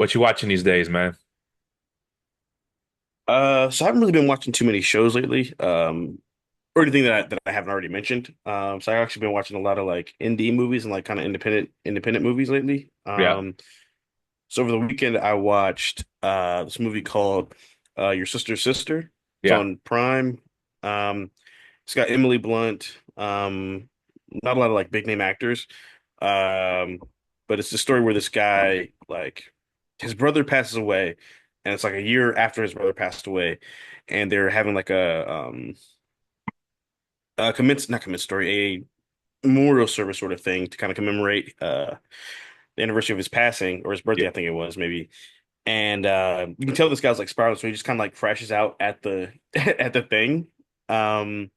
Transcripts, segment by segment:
What you watching these days, man? So I haven't really been watching too many shows lately, or anything that I haven't already mentioned. So I've actually been watching a lot of like indie movies and like kind of independent movies lately. Yeah, So over the weekend I watched this movie called Your Sister's Sister. It's yeah, on Prime. It's got Emily Blunt. Not a lot of like big name actors. Um, but it's the story where this guy, like, his brother passes away, and it's like a year after his brother passed away, and they're having like a not commence story, a memorial service sort of thing to kind of commemorate the anniversary of his passing or his yeah. birthday, I think it was maybe. And you can tell this guy's like spiraling, so he just kind of like crashes out at the at the thing. Um,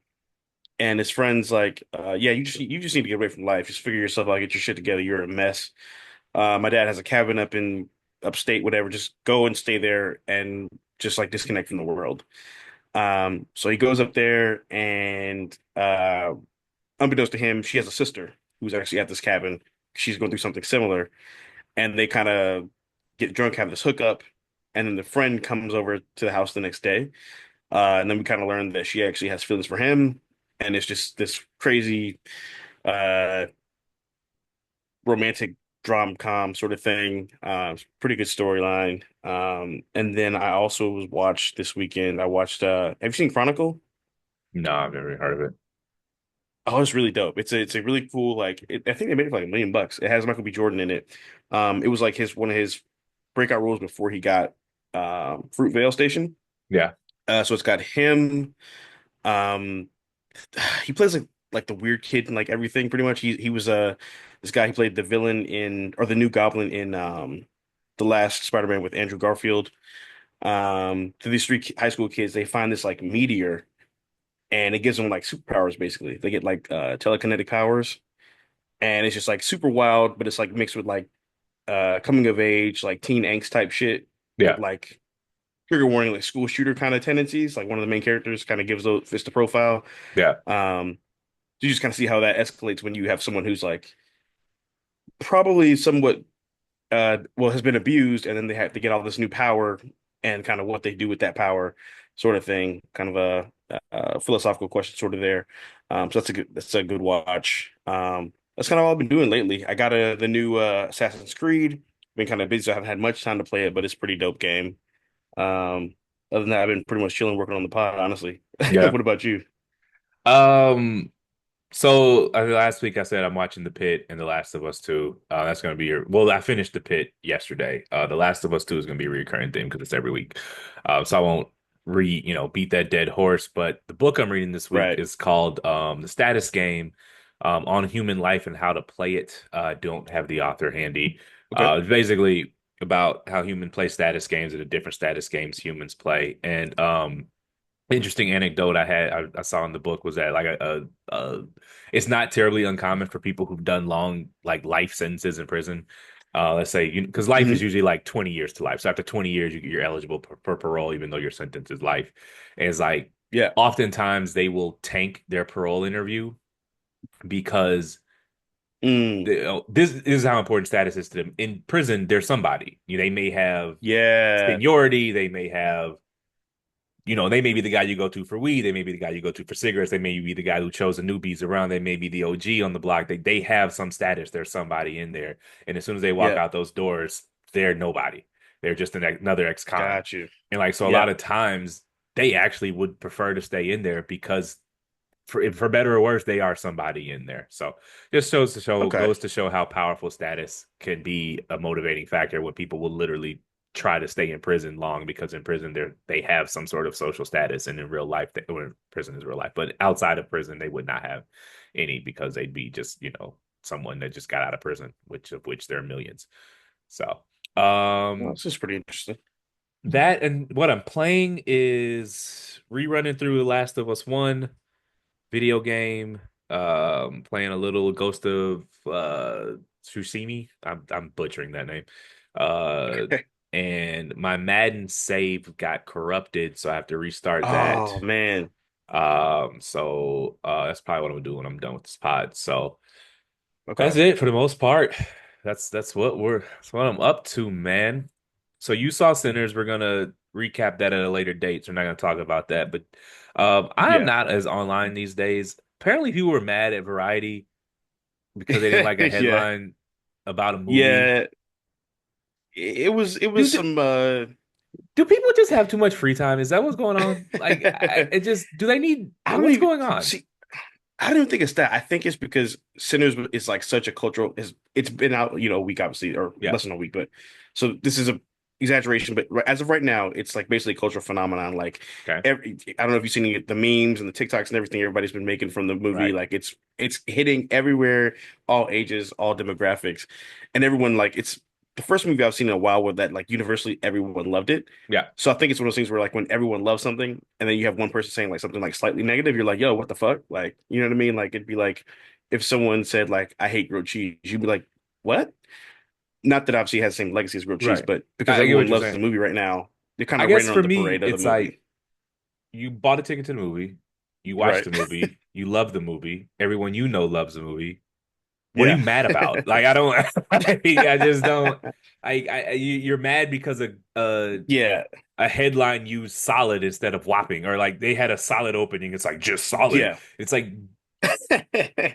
and his friend's like, yeah, you just need to get away from life. Just figure yourself out, get your shit together. You're a mess. My dad has a cabin up in upstate, whatever. Just go and stay there and just like disconnect from the world. So he goes up there and unbeknownst to him, she has a sister who's actually at this cabin. She's going through something similar, and they kind of get drunk, have this hookup, and then the friend comes over to the house the next day. And then we kind of learn that she actually has feelings for him, and it's just this crazy uh romantic drom-com sort of thing. Pretty good storyline. And then I also was watched this weekend. I watched have you seen Chronicle? No, I've never heard of it. Oh, it's really dope. It's a really cool I think they made it for like $1 million. It has Michael B. Jordan in it. It was like his one of his breakout roles before he got Fruitvale Station. Yeah, So it's got him. Um, he plays like the weird kid and like everything pretty much. He was this guy. He played the villain in or the new Goblin in the last Spider-Man with Andrew Garfield. To these three high school kids, they find this like meteor, and it gives them like superpowers. Basically, they get like telekinetic powers, and it's just like super wild, but it's like mixed with like coming of age, like teen angst type shit with yeah, like trigger warning, like school shooter kind of tendencies. Like one of the main characters kind of gives those fits the profile. yeah, Um, you just kind of see how that escalates when you have someone who's like probably somewhat well has been abused, and then they have to get all this new power and kind of what they do with that power, sort of thing. Kind of a philosophical question, sort of there. So that's a good watch. That's kind of all I've been doing lately. I got the new Assassin's Creed. Been kind of busy, so I haven't had much time to play it, but it's a pretty dope game. Um, Other than that, I've been pretty much chilling, working on the pod, honestly. yeah. What about you? Um, so last week I said I'm watching The Pit and The Last of Us 2. That's gonna be your well, I finished The Pit yesterday. The Last of Us 2 is gonna be a recurring theme because it's every week. So I won't beat that dead horse. But the book I'm reading this week Right. is called The Status Game on Human Life and How to Play It. Don't have the author handy. Okay. It's basically about how human play status games and the different status games humans play. And interesting anecdote I saw in the book was that like it's not terribly uncommon for people who've done long like life sentences in prison. Let's say because life is Hmm. usually like 20 years to life. So after 20 years, you're eligible for parole, even though your sentence is life. And it's like Yeah. oftentimes they will tank their parole interview because Mm. this is how important status is to them. In prison, they're somebody. They may have Yeah. seniority, they may have they may be the guy you go to for weed. They may be the guy you go to for cigarettes. They may be the guy who chose the newbies around. They may be the OG on the block. They have some status. There's somebody in there. And as soon as they walk Yeah. out those doors, they're nobody. They're just another ex-con. Got you. And like, so a lot Yeah. of times they actually would prefer to stay in there because for better or worse, they are somebody in there. So just Okay. goes to show how powerful status can be a motivating factor when people will literally try to stay in prison long because in prison they have some sort of social status and in real life or prison is real life, but outside of prison they would not have any because they'd be just, someone that just got out of prison, which there are millions. So Well, um this is pretty interesting. that and what I'm playing is rerunning through The Last of Us 1 video game. Playing a little Ghost of Tsushima. I'm butchering that name. Uh, and my Madden save got corrupted, so I have to restart that. Oh man. So that's probably what I'm gonna do when I'm done with this pod. So that's Okay. it for the most part. That's what I'm up to, man. So you saw Sinners. We're gonna recap that at a later date. So we're not gonna talk about that. But I am Yeah. not as online these days. Apparently, people were mad at Variety because they didn't like a Yeah. headline about a movie. Yeah. It was Do some do people just have too much free time? Is that what's going on? Like, it just do they need I don't what's even going on? see. I don't even think it's that. I think it's because Sinners is like such a cultural. It's been out, a week obviously, or Yeah. less than a week. But so this is a exaggeration. But as of right now, it's like basically a cultural phenomenon. Like Okay. I don't know if you've seen the memes and the TikToks and everything everybody's been making from the movie. Right. Like it's hitting everywhere, all ages, all demographics, and everyone like it's the first movie I've seen in a while where that like universally everyone loved it. Yeah. So I think it's one of those things where like when everyone loves something and then you have one person saying like something like slightly negative, you're like, yo, what the fuck? Like, you know what I mean? Like it'd be like if someone said like I hate grilled cheese, you'd be like, what? Not that obviously it has the same legacy as grilled cheese, Right. but because I get what everyone you're loves the saying. movie right now, they're kind I of guess raining on for the me, parade of the it's like movie. you bought a ticket to the movie, you watched Right. the movie, you love the movie, everyone you know loves the movie. What are you Yeah. mad about? Like, I don't, I just don't. You're mad because Yeah. a headline used solid instead of whopping, or like they had a solid opening. It's like just solid. Yeah. It's like,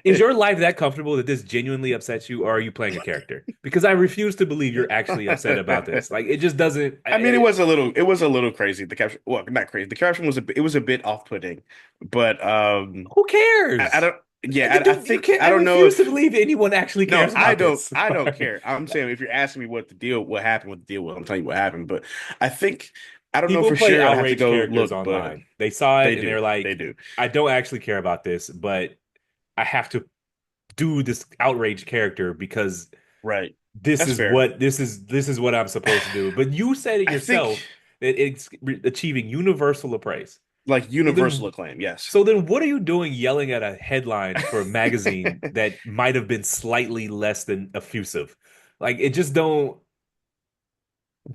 is your life that comfortable that this genuinely upsets you, or are you playing a character? Because I refuse to believe you're actually upset about this. Like, it just doesn't. I mean, it was a little crazy. The caption, well, not crazy. The caption it was a bit off-putting, but Who I cares? don't. Yeah, I Dude, you think can't. I I don't know refuse to if believe anyone actually no, cares about this. I don't Like, care. I'm saying if you're asking me what happened, what the deal was, I'm telling you what happened. But I think I don't know people for play sure. I'd have to outraged go characters look, but online. They saw it and they're they like, do. I don't actually care about this, but I have to do this outraged character because Right. this That's is fair. what this is what I'm supposed to do. But you said it I think yourself that it's achieving universal appraise. like So universal then acclaim. Yes. so then what are you doing yelling at a headline for a magazine that might have been slightly less than effusive? Like it just don't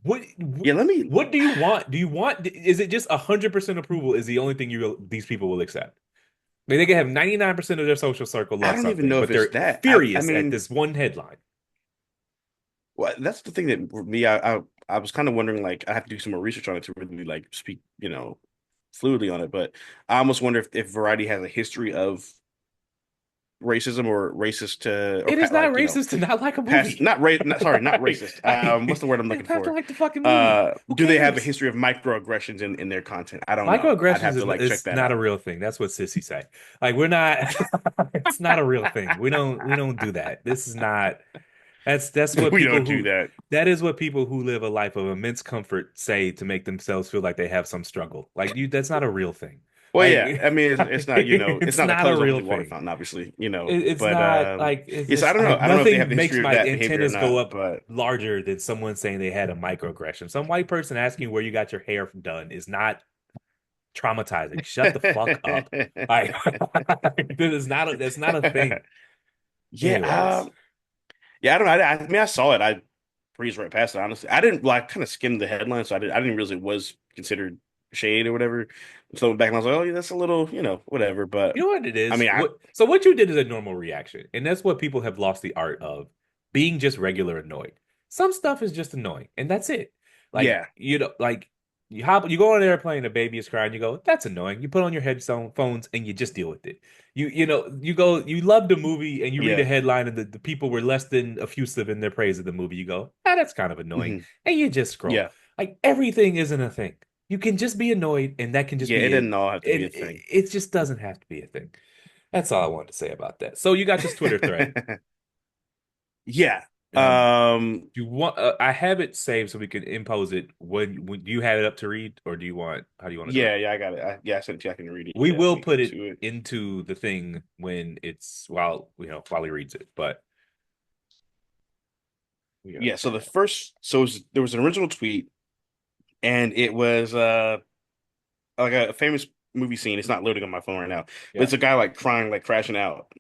what Yeah. Let me. what do you want? Do you want is it just 100% approval is the only thing these people will accept? I mean, they can have 99% of their social circle I love don't even something, know but if it's they're that. I furious at mean, this one headline. well, that's the thing that for me, I was kind of wondering like I have to do some more research on it to really like speak, fluidly on it. But I almost wonder if Variety has a history of racism or racist to or It is not like racist to not like a past movie. not ra not, sorry, not racist. What's the word I'm You looking don't have to for? like the fucking movie. Who Do they have a cares? history of microaggressions in their content? I don't know. I'd Microaggressions have to like check is that not a out. real thing. That's what sissies say. Like we're not. It's not a real thing. We don't do that. This is not. That's what We people don't do who that. that is what people who live a life of immense comfort say to make themselves feel like they have some struggle. Like you, that's not a real thing. Well, Like yeah. I mean, it's not, it's it's not a not a colors of real holy water thing. fountain, obviously, It's but not like it's yes, I just don't know. I don't know if they have nothing a makes history of my that behavior or antennas go not, up but larger than someone saying they had a microaggression. Some white person asking where you got your hair done is not traumatizing. Shut the fuck up. Like that's not a thing. yeah, Anyways, yeah, I don't know. I mean, I saw it. I breezed right past it, honestly. I didn't like kind of skimmed the headline, so I didn't realize it was considered shade or whatever. So back and I was like, oh yeah, that's a little, whatever. But you know what it I is? mean, What you did is a normal reaction, and that's what people have lost the art of being just regular annoyed. Some stuff is just annoying, and that's it. Like yeah, like you go on an airplane, a baby is crying, you go, that's annoying. You put on your headphones and you just deal with it. You love the movie and you read a yeah, headline and the people were less than effusive in their praise of the movie. You go, that's kind of annoying, hmm and you just scroll. yeah, Like everything isn't a thing. You can just be annoyed, and that can just yeah. It be it didn't all have to be and a thing. it just doesn't have to be a thing. That's all I wanted to say about that. So you got this Twitter thread. Yeah. Um, Um. do you want? I have it saved so we can impose it. When do you have it up to read, or do you want? How do you want to do it? Yeah. Yeah. I got it. Yeah. I sent it to you. I can read it. We Yeah. Let will me put get it to it. into the thing when it's while he reads it. But we got Yeah. So the first, there was an original tweet, and it was like a famous movie scene. It's not loading on my phone right now, but yeah. it's a guy like crying, like crashing out.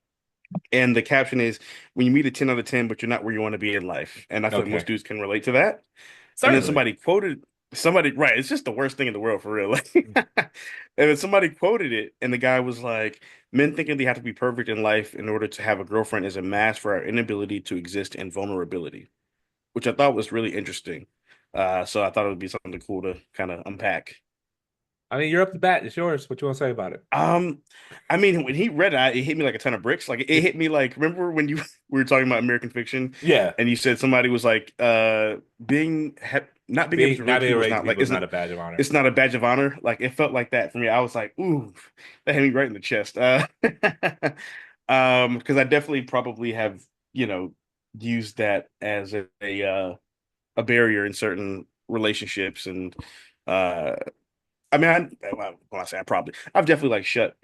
And the caption is, "When you meet a 10 out of 10, but you're not where you want to be in life." And I feel like most Okay. dudes can relate to that. And then Certainly. somebody, right? It's just the worst thing in the world for real. And then somebody quoted it, and the guy was like, "Men thinking they have to be perfect in life in order to have a girlfriend is a mask for our inability to exist in vulnerability," which I thought was really interesting. So I thought it would be something cool to kind of unpack. I mean, you're up to bat. It's yours. What you want to say about it? Um, I mean, when he read it, it hit me like a ton of bricks. Like it It, hit me like, remember when you we were talking about American fiction yeah, and you said somebody was like, not being able being to not raise being people is raised not like, people is not a badge of honor. it's not a badge of honor. Like it felt like that for me. I was like, ooh, that hit me right in the chest. Because I definitely probably have, you know, used that as a barrier in certain relationships and, uh, I mean, when I say I've definitely like shut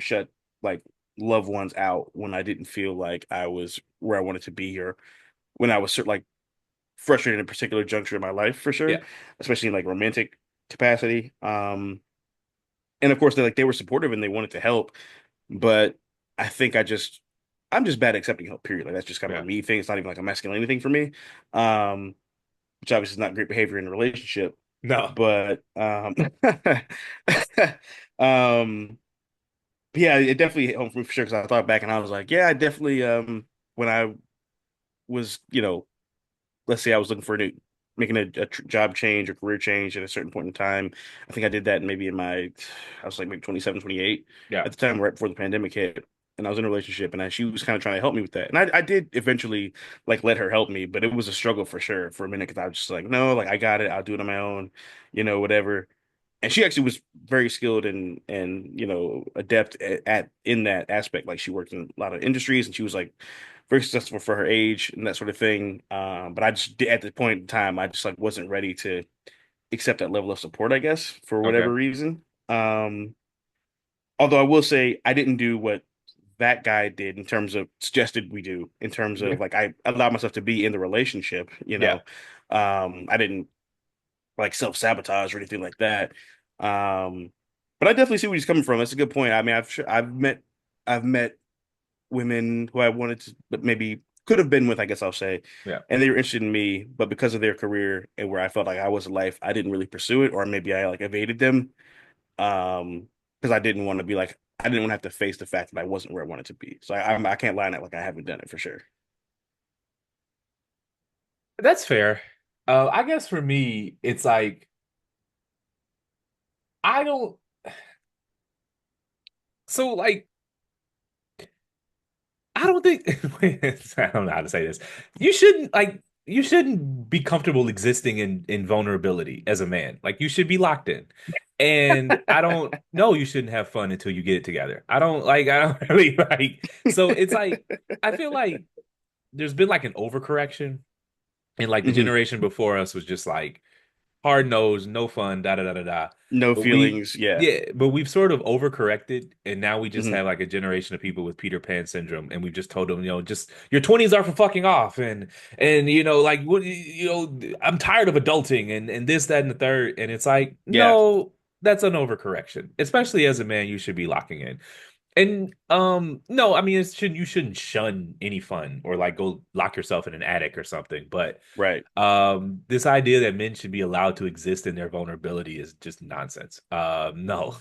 like loved ones out when I didn't feel like I was where I wanted to be or when I was like frustrated in a particular juncture in my life for sure, Yeah, especially in like romantic capacity. And of course they were supportive and they wanted to help, but I think I'm just bad at accepting help, period. Like that's just kind of a yeah. me thing. It's not even like a masculine thing for me. Um, which obviously is not great behavior in a relationship. No. But um yeah, it definitely hit home for me for sure because I thought back and I was like, yeah, I definitely when I was, you know, let's say I was looking for a new making a job change or career change at a certain point in time. I think I did that maybe in my I was like maybe 27, 28 Yeah. at the time right before the pandemic hit. And I was in a relationship and she was kind of trying to help me with that. And I did eventually like let her help me, but it was a struggle for sure for a minute because I was just like, no, like I got it. I'll do it on my own, whatever. And she actually was very skilled and adept at in that aspect. Like she worked in a lot of industries and she was like very successful for her age and that sort of thing. But I just at the point in time I just like wasn't ready to accept that level of support, I guess, for Okay. whatever reason. Um, Although I will say I didn't do what that guy did in terms of suggested we do in terms of like I allowed myself to be in the relationship. Yeah. I didn't like self-sabotage or anything like that. But I definitely see where he's coming from. That's a good point. I mean, I've met women who I wanted to, but maybe could have been with, I guess I'll say, Yeah. and they were interested in me, but because of their career and where I felt like I was in life, I didn't really pursue it, or maybe I like evaded them, because I didn't want to be like I didn't want to have to face the fact that I wasn't where I wanted to be. So I can't lie on it like I haven't done it for sure. That's fair. I guess for me, it's like I don't. So like I don't think I don't know how to say this. You shouldn't be comfortable existing in vulnerability as a man. Like you should be locked in. And I don't know you shouldn't have fun until you get it together. I don't really like so it's like I feel like there's been like an overcorrection and like the Hmm. generation before us was just like hard nosed, no fun, da da da da da. No But we, feelings. Yeah. yeah, but we've sort of overcorrected, and now we just Hmm. have like a generation of people with Peter Pan syndrome, and we've just told them, just your 20s are for fucking off, and like what I'm tired of adulting, and this, that, and the third, and it's like Yeah. no. That's an overcorrection. Especially as a man, you should be locking in. And no, I mean you shouldn't shun any fun or like go lock yourself in an attic or something. But Right. this idea that men should be allowed to exist in their vulnerability is just nonsense. No.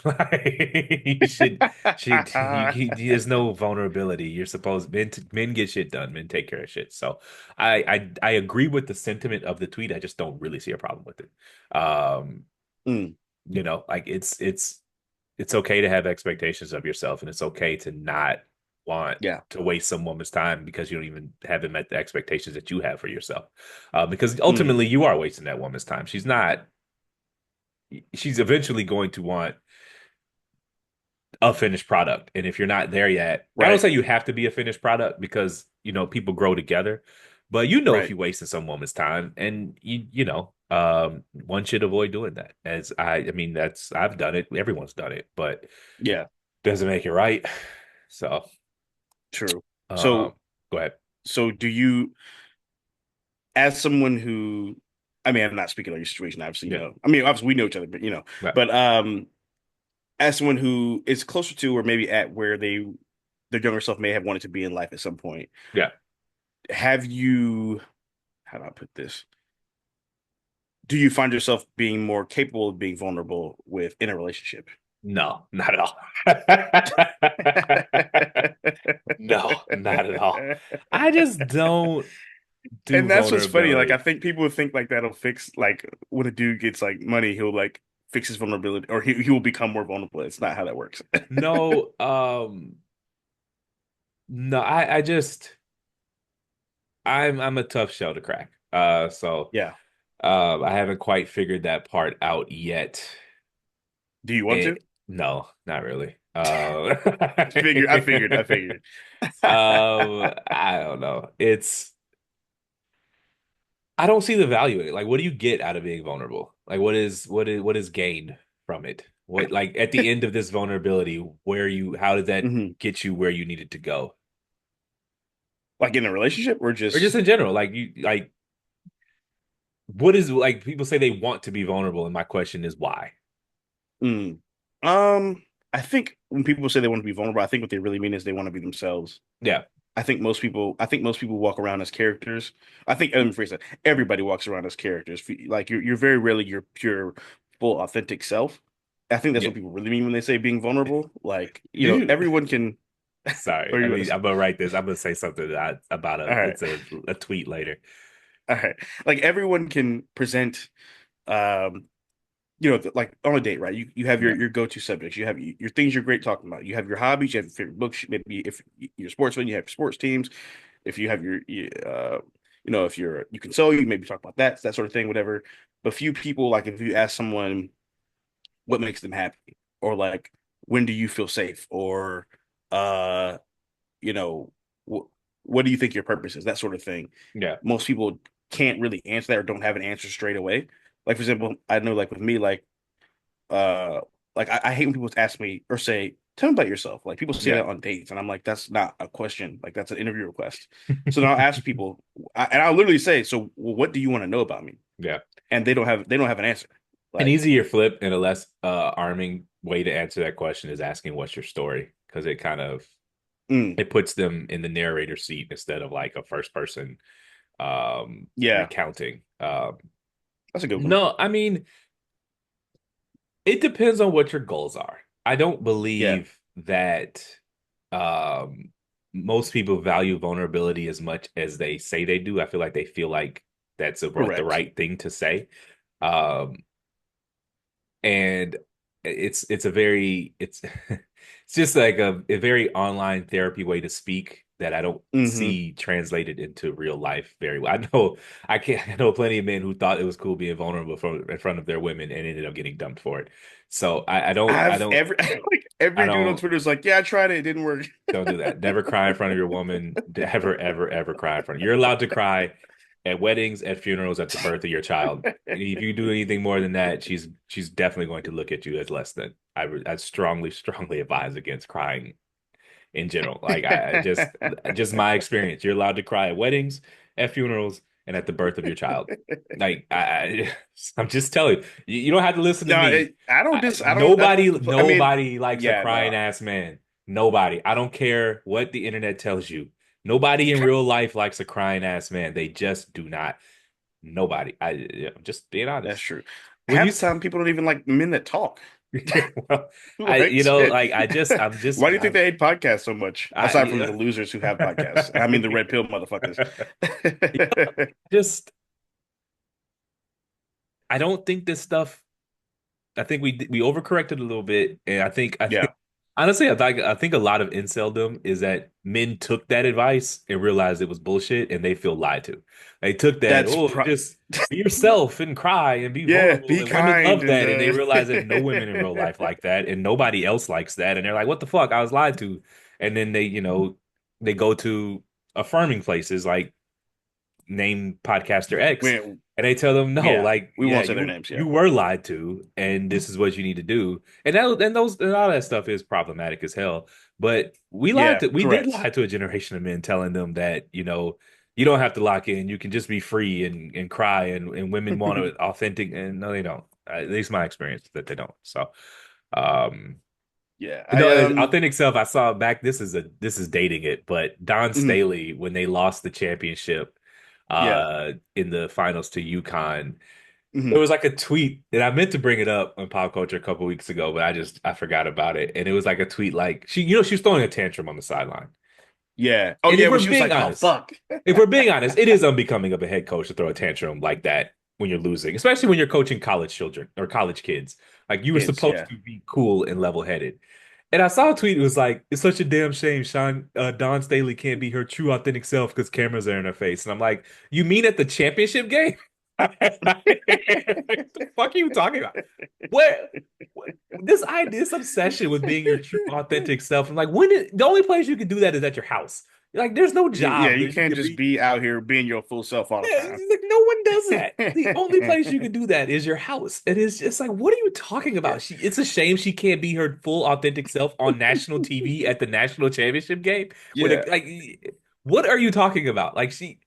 There's no vulnerability. You're supposed men get shit done. Men take care of shit. So I agree with the sentiment of the tweet. I just don't really see a problem with it. Um, Mm. like it's okay to have expectations of yourself, and it's okay to not want Yeah. to waste some woman's time because you don't even haven't met the expectations that you have for yourself. Because Mm. ultimately, you are wasting that woman's time. She's not. She's eventually going to want a finished product, and if you're not there yet, I don't Right. say you have to be a finished product because people grow together. But if Right. you're wasting some woman's time, and one should avoid doing that. As I mean, that's I've done it. Everyone's done it, but Yeah. doesn't make it right. So, True. um, So, go ahead. so do you, as someone who, I mean, I'm not speaking on your situation, obviously, Yeah, I mean, obviously we know each other, but yeah, but as someone who is closer to or maybe at where their younger self may have wanted to be in life at some point, yeah. have you, how do I put this? Do you find yourself being more capable of being vulnerable in a relationship? No, not at all. No, not at all. I just don't. to And that's what's funny. Like I vulnerability. think people would think like that'll fix like when a dude gets like money, he'll like fix his vulnerability or he will become more vulnerable. It's not how that works. No, no, I just I'm a tough shell to crack. So Yeah. I haven't quite figured that part out yet. Do you want to? It, no, not really. I figured. I don't know. I don't see the value in it. Like, what do you get out of being vulnerable? Like, what is gained from it? What, like, at the end of this vulnerability, how did that hmm get you where you needed to go? Like in a relationship or Or just just in general, like what is, like, people say they want to be vulnerable, and my question is why? mm. Um, I think when people say they want to be vulnerable, I think what they really mean is they want to be themselves. Yeah, I think most people walk around as characters. I think let me phrase that. Everybody walks around as characters. Like you're very rarely your pure, full, authentic self. I think that's yeah. what people really mean when they say being vulnerable. Like, Dude, everyone can sorry. or I you mean, I'm gonna write this. I'm gonna say something about all right. it's a tweet later. All right. Like everyone can present um like on a date, right? You have Yeah, your go-to subjects. You have your things you're great talking about. You have your hobbies. You have your favorite books. Maybe if you're a sportsman, you have sports teams. If you have if you can sew, you maybe talk about that sort of thing, whatever. But few people like if you ask someone what makes them happy, or like when do you feel safe, or uh, you know, what what do you think your purpose is, that sort of thing. yeah, Most people can't really answer that or don't have an answer straight away. Like for example, I know like with me, uh I hate when people ask me or say, tell me about yourself. Like people say yeah, that on dates, and I'm like, that's not a question. Like that's an interview request. So then I'll ask people, and I'll literally say, so well, what do you want to know about me? yeah. And they don't have an answer. An Like, easier flip and a less arming way to answer that question is asking what's your story, because it kind of mm, it puts them in the narrator seat instead of like a first person yeah, recounting. that's a good one. No, I mean, it depends on what your goals are. I don't Yeah, believe that um, most people value vulnerability as much as they say they do. I feel like that's the correct. right thing to say. Um, and it's a very it's just like a very online therapy way to speak that I don't hmm see translated into real life very well. I know plenty of men who thought it was cool being vulnerable in front of their women and ended up getting dumped for it. So I've every like I every dude on don't Twitter is like, yeah, I tried it, it didn't work. don't do that. Never cry in front of your woman. Ever, ever, ever cry in front of. You're allowed to cry at weddings, at funerals, at the birth of your child. If you do anything more than that, she's definitely going to look at you as less than. I strongly, strongly advise against crying in general. Like I just my experience. You're allowed to cry at weddings, at funerals, and at the birth of your child. Like I'm just telling you, you don't have to listen to No, me. I don't, I mean, Nobody likes a yeah, crying no, ass man. Nobody. I don't care what the internet tells you. Nobody in real life likes a crying ass man. They just do not. Nobody. I'm just being that's honest. true. When you Half the time, people don't even like men that talk. well, Like, shit. like I'm just Why do you think they hate podcasts so much? Aside from I the losers who have podcasts. I mean, the red pill motherfuckers. just I don't think this stuff. I think we overcorrected a little bit, and I think Yeah, honestly, I think a lot of inceldom is that men took that advice and realized it was bullshit, and they feel lied to. They took that, that's oh, pro just be yourself and cry and be yeah, vulnerable, be and women kind love and that, and they realize that no women in real life like that, and nobody else likes that, and they're like, what the fuck, I was lied to, and then they go to affirming places like name podcaster X, we, and they tell them no, yeah, like, we yeah, won't say their you names, yeah. you were lied to, and this is what you need to do, and all that stuff is problematic as hell. But Yeah, we did correct. lie to a generation of men, telling them that you don't have to lock in, you can just be free and cry, and women want it authentic, and no, they don't. At least my experience is that they don't. So, um, Yeah, no, authentic self. I saw back. This is dating it, but Don mhm, Staley, when they lost the championship, yeah. in the finals to UConn, there mhm. was like a tweet, and I meant to bring it up on pop culture a couple weeks ago, but I forgot about it. And it was like a tweet, like she was throwing a tantrum on the sideline, Yeah. Oh And yeah, when she was like, "Oh fuck." if we're being honest, it is unbecoming of a head coach to throw a tantrum like that when you're losing, especially when you're coaching college children or college kids. Like you were Kids, supposed yeah. to be cool and level headed. And I saw a tweet. It was like, "It's such a damn shame Don Staley can't be her true, authentic self because cameras are in her face." And I'm like, "You mean at the championship game? What the fuck are you talking about? What this idea, this obsession with being your true, authentic self? I'm like, the only place you can do that is at your house. Like, there's no Yeah, job you that you can't can just be. be out here being your full self all the Yeah, time. like no one does that. The only place you can do that is your house. And it's just like, what are you talking Yeah. about? It's a shame she can't be her full authentic self on national TV at the national championship game. Yeah. What are you talking about? Like she's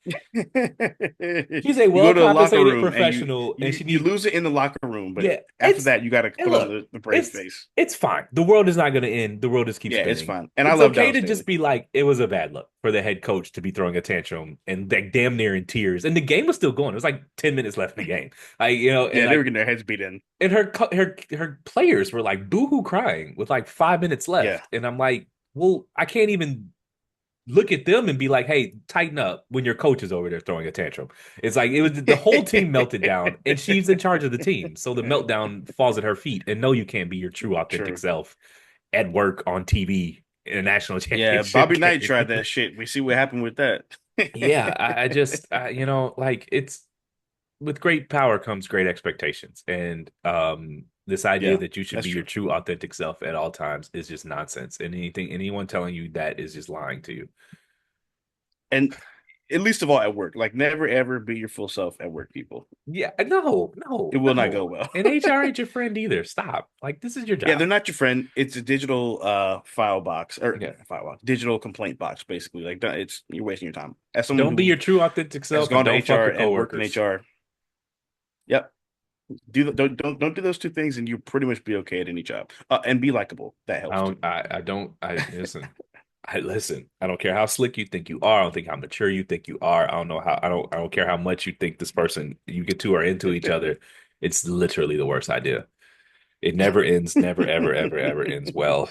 a You go to the locker well-compensated room and professional, and she you needs. lose it in the locker room, but Yeah, after that you got to and put on look, the brave it's face. it's fine. The world is not going to end. The world just keeps Yeah, it's spinning. fun. And I It's love okay Dallas to just Staley. be like, it was a bad look for the head coach to be throwing a tantrum and like damn near in tears. And the game was still going. It was like 10 minutes left in the game. Like, and Yeah, they were like getting their heads beat in. and her players were like boohoo crying with like 5 minutes Yeah. left. And I'm like, well, I can't even look at them and be like, hey, tighten up when your coach is over there throwing a tantrum. It's like it was the whole team melted down and she's in charge of the team. So the meltdown falls at her feet. And no, you can't be your true authentic True. self at work on TV in a national Yeah, championship Bobby Knight game. tried that shit. We see what happened with that. Yeah, I just like it's with great power comes great expectations. And this idea Yeah, that you should that's be your true. true authentic self at all times is just nonsense. And anyone telling you that is just lying to you. And at least of all at work, like never ever be your full self at work, people. Yeah, no, It no, will not go no. well. And HR ain't your friend either. Stop. Like this is your Yeah, job. they're not your friend. It's a digital file box or Yeah. file box, digital complaint box, basically. Like it's you're wasting your time. As someone Don't be who your true authentic has self and gone to don't fuck HR with and worked in coworkers. HR, yep. Don't do those two things, and you pretty much be okay at any job. And be likable. That I helps too. don't I don't I listen. I listen. I don't care how slick you think you are. I don't think how mature you think you are. I don't care how much you think this person you get two are into each other. It's literally the worst idea. It never ends, never, ever, ever, ever ends well.